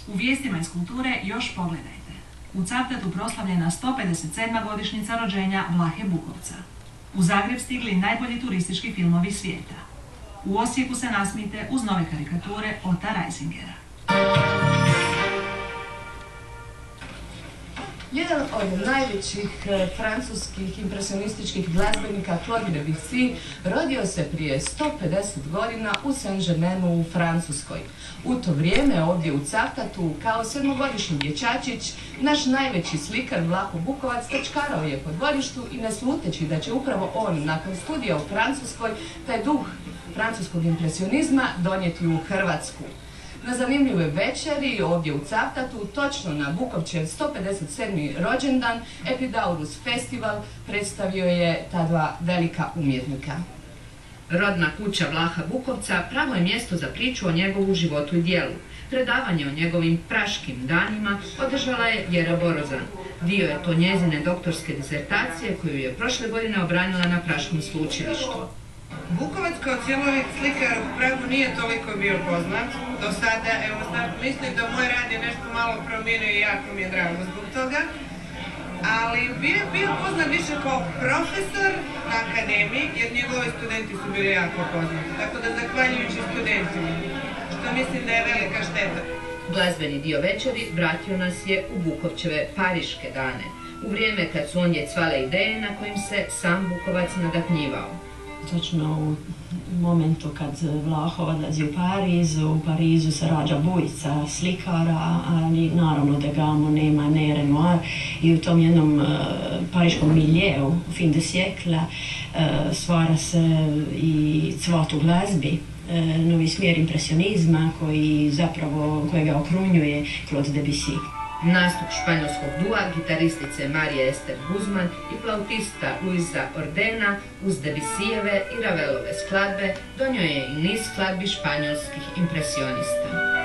U vijestima iz kulture još pogledajte. U Cavtatu proslavljena 157. godišnjica rođenja Vlahe Bukovca. U Zagreb stigli najbolji turistički filmovi svijeta. U Osijeku se nasmijte uz nove karikature Ota Reisingera. Jedan od najvećih francuskih impresionističkih glazbenika Claude Debussy rodio se prije 150 godina u Saint-Germainu u Francuskoj. U to vrijeme ovdje u Cavtatu kao 7-godišnji dječačić naš najveći slikar Vlaho Bukovac tačkarao je po dvorištu i ne sluteći da će upravo on nakon studija u Francuskoj taj duh francuskog impresionizma donijeti u Hrvatsku. Na zanimljivoj večeri ovdje u Cavtatu, točno na Bukovčev 157. rođendan, Epidaurus festival predstavio je ta dva velika umjetnika. Rodna kuća Vlaha Bukovca pravo je mjesto za priču o njegovu životu i djelu. Predavanje o njegovim praškim danima održala je Vjera Borozan. Dio je to njezine doktorske disertacije koju je prošle godine obranila na Praškom sveučilištu. Bukovac kao cjelovit slikar u Pragu nije toliko bio poznat. Do sada, evo sad mislim da moj rad je nešto malo promijenio i jako mi je drago zbog toga. Ali bio poznat više kao profesor na akademiji, jer njegovi studenti su bili jako poznati. Tako da zahvaljujući studentima, što mislim da je velika šteta. Glazbeni dio večeri vratio nas je u Bukovčeve Pariške dane, u vrijeme kad su ondje cvale ideje na kojim se sam Bukovac nadahnjivao. Točno u momentu kad Vlaho odlazi u Parizu se rađa bujica slikara, ali naravno Degas, Monet, Renoir i u tom jednom pariškom miljeu, fin de siècle, stvara se i cvat u glazbi, novi smjer impresionizma kojega okrunjuje Claude Debussy. Nastup španjolskog dua, gitaristice Marije Ester Guzman i flautista Luisa Ordena uz Debussyjeve i Ravelove skladbe donio je i niz skladbi španjolskih impresionista.